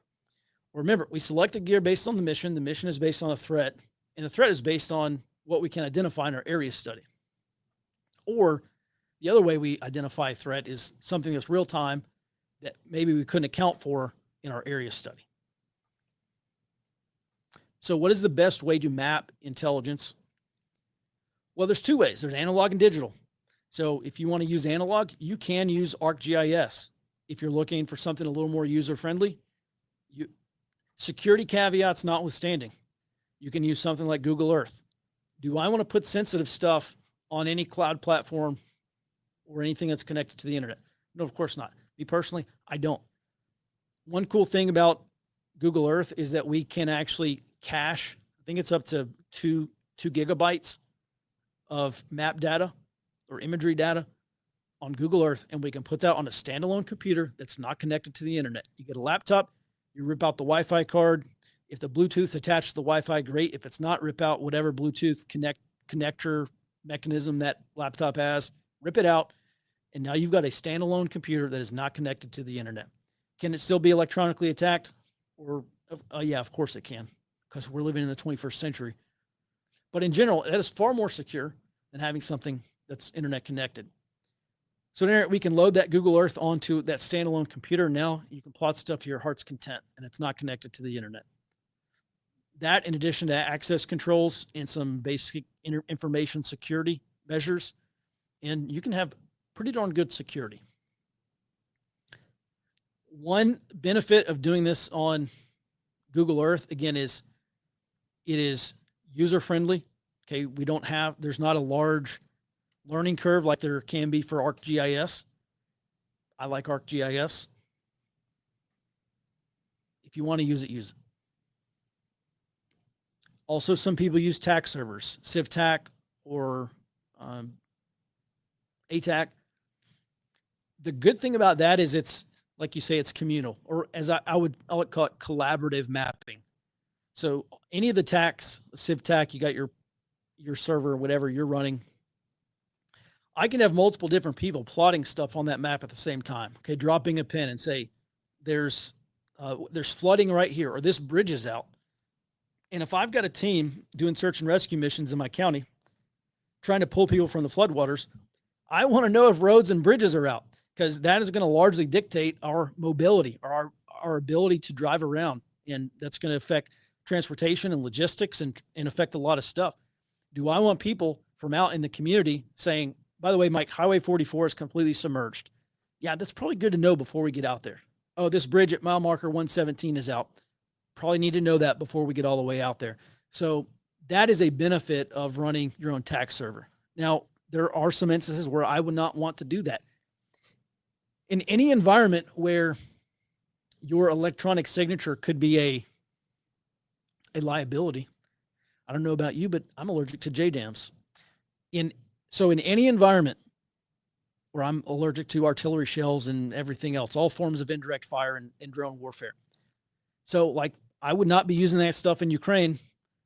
Remember, we select the gear based on the mission. The mission is based on a threat, and the threat is based on what we can identify in our area study. Or the other way we identify a threat is something that's real time that maybe we couldn't account for in our area study. So what is the best way to map intelligence? Well, there's two ways. There's analog and digital. So if you want to use analog, you can use ArcGIS. If you're looking for something a little more user-friendly, security caveats notwithstanding, you can use something like Google Earth. Do I want to put sensitive stuff on any cloud platform or anything that's connected to the internet? No, of course not. Me personally, I don't. One cool thing about Google Earth is that we can actually cache, I think it's up to two gigabytes of map data or imagery data on Google Earth, and we can put that on a standalone computer that's not connected to the internet. You get a laptop, you rip out the Wi-Fi card. If the Bluetooth's attached to the Wi-Fi, great. If it's not, rip out whatever Bluetooth connector mechanism that laptop has, rip it out, and now you've got a standalone computer that is not connected to the internet. Can it still be electronically attacked? Or yeah, of course it can, because we're living in the 21st century. But in general, that is far more secure than having something that's internet connected. So we can load that Google Earth onto that standalone computer. Now you can plot stuff to your heart's content, and it's not connected to the internet. That, in addition to access controls and some basic information security measures, and you can have pretty darn good security. One benefit of doing this on Google Earth, again, is it is user-friendly. Okay, there's not a large learning curve like there can be for ArcGIS. I like ArcGIS. If you want to use it, use it. Also, some people use TAC servers, CivTAC or ATAC. The good thing about that is it's, like you say, it's communal, or as I would call it, collaborative mapping. So any of the TACs, CivTAC, you got your server, whatever you're running, I can have multiple different people plotting stuff on that map at the same time. Okay, dropping a pin and say, there's flooding right here, or this bridge is out. And if I've got a team doing search and rescue missions in my county, trying to pull people from the floodwaters, I want to know if roads and bridges are out, because that is going to largely dictate our mobility, or our ability to drive around. And that's going to affect transportation and logistics and affect a lot of stuff. Do I want people from out in the community saying, by the way, Mike, Highway 44 is completely submerged? Yeah, that's probably good to know before we get out there. Oh, this bridge at mile marker 117 is out. Probably need to know that before we get all the way out there. So that is a benefit of running your own TAC server. Now, there are some instances where I would not want to do that. In any environment where your electronic signature could be a liability, I don't know about you, but I'm allergic to JDAMs. So in any environment where I'm allergic to artillery shells and everything else, all forms of indirect fire and drone warfare. So like, I would not be using that stuff in Ukraine.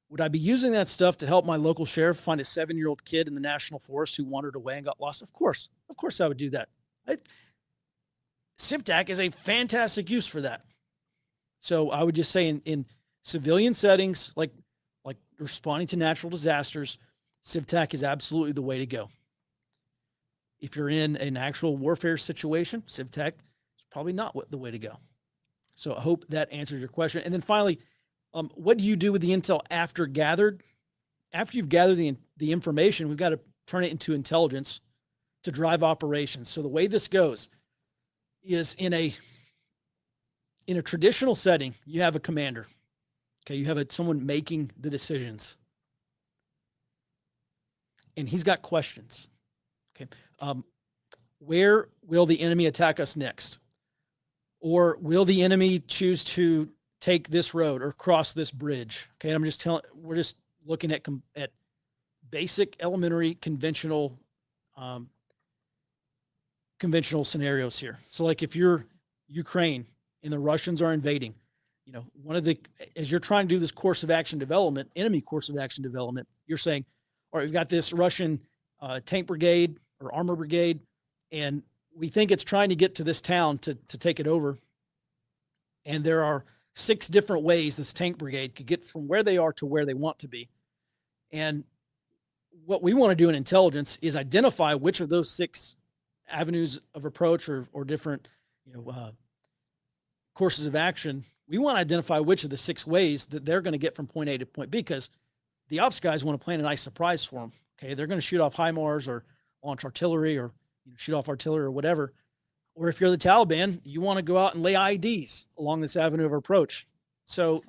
Would I be using that stuff to help my local sheriff find a 7-year-old kid in the national forest who wandered away and got lost? Of course I would do that. CivTAC is a fantastic use for that. So I would just say in civilian settings, like responding to natural disasters, CivTAC is absolutely the way to go. If you're in an actual warfare situation, CivTAC is probably not the way to go. So I hope that answers your question. And then finally, what do you do with the intel after gathered? After you've gathered the information, we've got to turn it into intelligence to drive operations. So the way this goes is in a traditional setting, you have a commander. Okay, you have someone making the decisions. And he's got questions. Okay. Where will the enemy attack us next? Or will the enemy choose to take this road or cross this bridge? Okay, we're just looking at basic, elementary, conventional scenarios here. So like if you're Ukraine and the Russians are invading, as you're trying to do this course of action development, enemy course of action development, you're saying, all right, we've got this Russian tank brigade or armor brigade, and we think it's trying to get to this town to take it over. And there are 6 different ways this tank brigade could get from where they are to where they want to be. And what we want to do in intelligence is identify which of those 6 avenues of approach or different courses of action. We want to identify which of the 6 ways that they're going to get from point A to point B, because the ops guys want to plan a nice surprise for them. Okay, they're going to shoot off HIMARS or launch artillery or shoot off artillery or whatever. Or if you're the Taliban, you want to go out and lay IEDs along this avenue of approach. So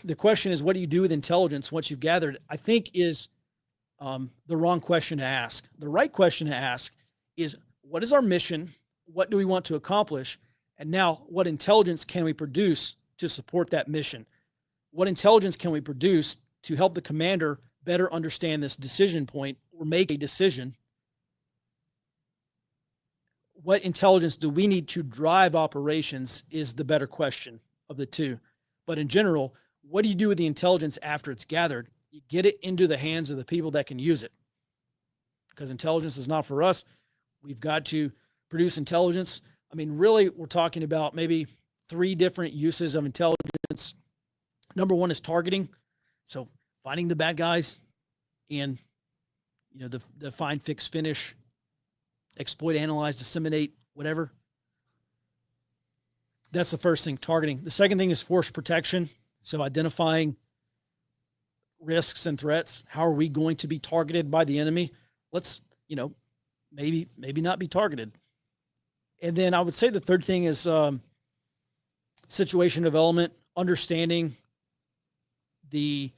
the question is, what do you do with intelligence once you've gathered? I think is the wrong question to ask. The right question to ask is, what is our mission? What do we want to accomplish? And now, what intelligence can we produce to support that mission? What intelligence can we produce to help the commander better understand this decision point or make a decision? What intelligence do we need to drive operations is the better question of the two. But in general, what do you do with the intelligence after it's gathered? You get it into the hands of the people that can use it. Because intelligence is not for us. We've got to produce intelligence. I mean, really, we're talking about maybe 3 different uses of intelligence. Number 1 is targeting. So finding the bad guys and, the find, fix, finish, exploit, analyze, disseminate, whatever. That's the first thing, targeting. The second thing is force protection. So identifying risks and threats. How are we going to be targeted by the enemy? Let's, maybe not be targeted. And then I would say the third thing is situation development, understanding the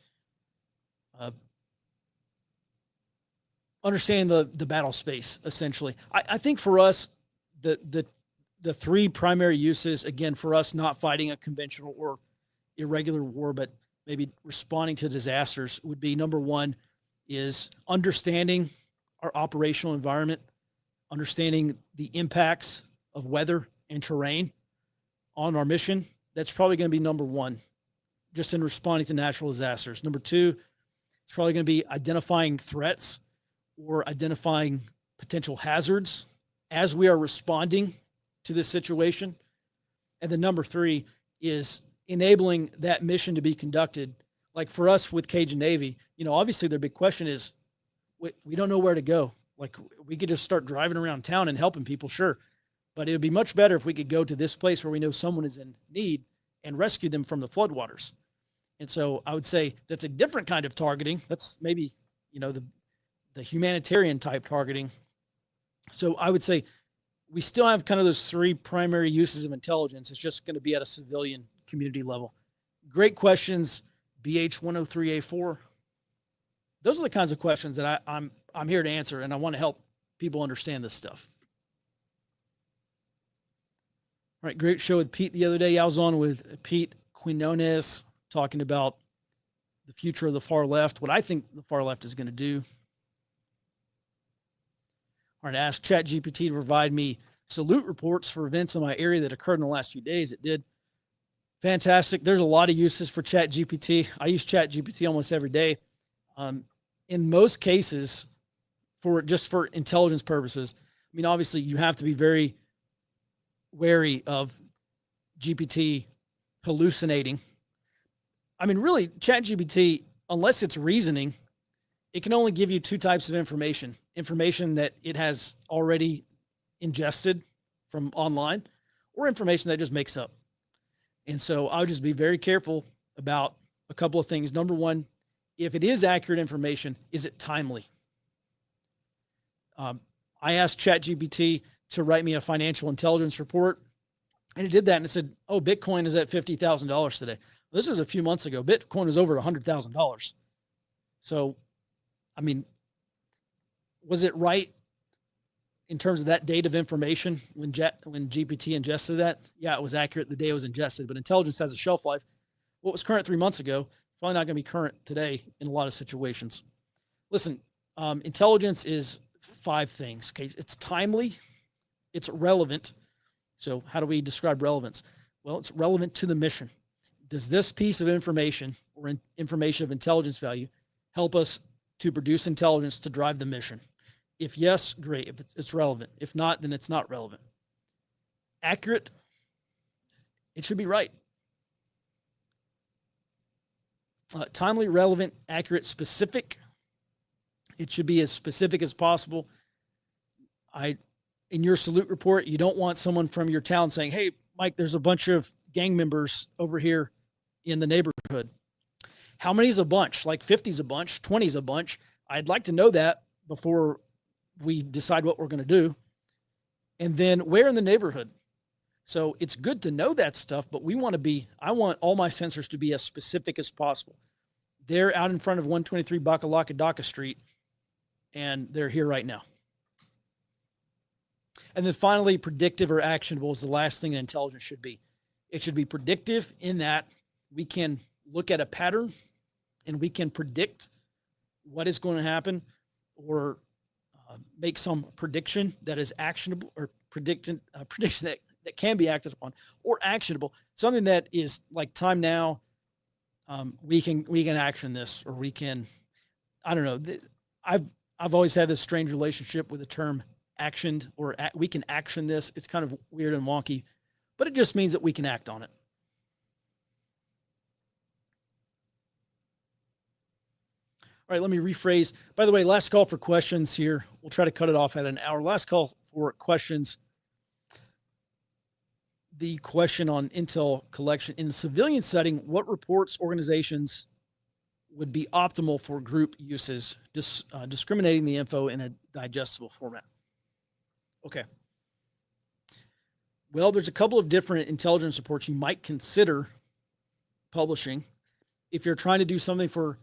battle space, essentially. I think for us, the 3 primary uses, again, for us not fighting a conventional or irregular war, but maybe responding to disasters, would be, number 1 is understanding our operational environment, understanding the impacts of weather and terrain on our mission. That's probably going to be number 1, just in responding to natural disasters. Number 2, it's probably going to be identifying threats or identifying potential hazards as we are responding to this situation. And then number 3 is enabling that mission to be conducted. Like for us with Cajun Navy, obviously their big question is, we don't know where to go. Like we could just start driving around town and helping people, sure. But it would be much better if we could go to this place where we know someone is in need and rescue them from the floodwaters. And so I would say that's a different kind of targeting. That's maybe, the humanitarian type targeting. So I would say we still have kind of those 3 primary uses of intelligence. It's just going to be at a civilian community level. Great questions, BH 103A4. Those are the kinds of questions that I'm here to answer, and I want to help people understand this stuff. All right, great show with Pete the other day. I was on with Pete Quinones talking about the future of the far left, what I think the far left is going to do. All right, I asked ChatGPT to provide me salute reports for events in my area that occurred in the last few days. It did. Fantastic. There's a lot of uses for ChatGPT. I use ChatGPT almost every day. In most cases, for intelligence purposes, I mean, obviously you have to be very wary of GPT hallucinating. I mean, really, ChatGPT, unless it's reasoning, it can only give you 2 types of information. Information that it has already ingested from online, or information that it just makes up. And so I would just be very careful about a couple of things. Number 1, if it is accurate information, is it timely? I asked ChatGPT to write me a financial intelligence report, and it did that, and it said, "Oh, Bitcoin is at $50,000 today." Well, this was a few months ago. Bitcoin was over $100,000. So, I mean, was it right in terms of that date of information when GPT ingested that? Yeah, it was accurate the day it was ingested, but intelligence has a shelf life. What was current 3 months ago, probably not going to be current today in a lot of situations. Listen, intelligence is 5 things. Okay, it's timely, it's relevant. So how do we describe relevance? Well, it's relevant to the mission. Does this piece of information or information of intelligence value help us to produce intelligence to drive the mission? If yes, great. If it's relevant. If not, then it's not relevant. Accurate, it should be right. Timely, relevant, accurate, specific. It should be as specific as possible. In your salute report, you don't want someone from your town saying, "Hey, Mike, there's a bunch of gang members over here in the neighborhood." How many is a bunch? Like 50 is a bunch, 20 is a bunch. I'd like to know that before we decide what we're going to do. And then where in the neighborhood? So it's good to know that stuff, but I want all my sensors to be as specific as possible. They're out in front of 123 Bakalakadaka Street, and they're here right now. And then finally, predictive or actionable is the last thing an intelligence should be. It should be predictive in that we can look at a pattern and we can predict what is going to happen, or make some prediction that is actionable, or prediction that can be acted upon, or actionable, something that is like time now. We can action this, or we can, I don't know. I've always had this strange relationship with the term actioned, or we can action this. It's kind of weird and wonky, but it just means that we can act on it. All right, let me rephrase. By the way, last call for questions here. We'll try to cut it off at an hour. Last call for questions. The question on intel collection in the civilian setting: what reports organizations would be optimal for group uses, discriminating the info in a digestible format? Okay. Well, there's a couple of different intelligence reports you might consider publishing. If you're trying to do something for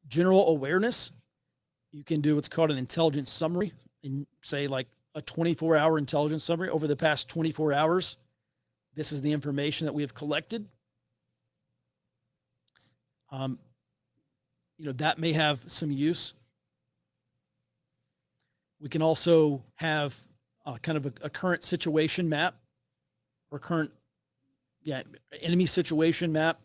general awareness, you can do what's called an intelligence summary, and say like a 24-hour intelligence summary. Over the past 24 hours, this is the information that we have collected. That may have some use. We can also have kind of a current situation map, or enemy situation map.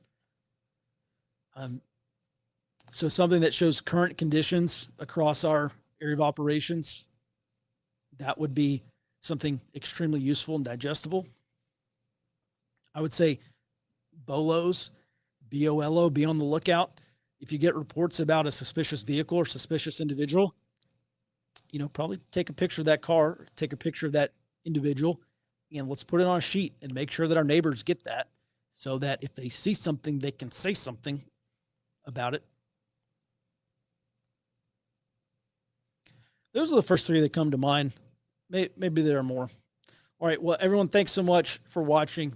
So something that shows current conditions across our area of operations. That would be something extremely useful and digestible. I would say BOLOs, BOLO, be on the lookout. If you get reports about a suspicious vehicle or suspicious individual, probably take a picture of that car, take a picture of that individual, and let's put it on a sheet and make sure that our neighbors get that, so that if they see something, they can say something about it. Those are the first 3 that come to mind. Maybe there are more. All right. Well, everyone, thanks so much for watching.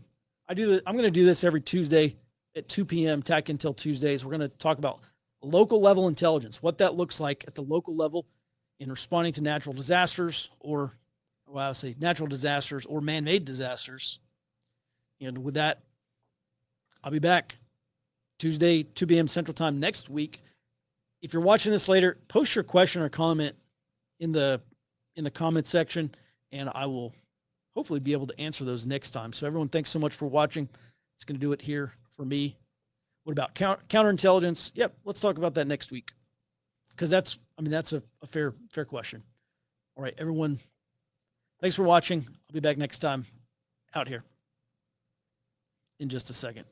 I'm going to do this every Tuesday at 2 p.m. Tech Intel Tuesdays. We're going to talk about local level intelligence, what that looks like at the local level in responding to natural disasters, or I would say natural disasters or man-made disasters. And with that, I'll be back Tuesday, 2 p.m. Central Time next week. If you're watching this later, post your question or comment in the comment section, and I will hopefully be able to answer those next time. So everyone, thanks so much for watching. It's going to do it here for me. What about counterintelligence? Yep, let's talk about that next week, because that's a fair question. All right, everyone, thanks for watching. I'll be back next time out here in just a second.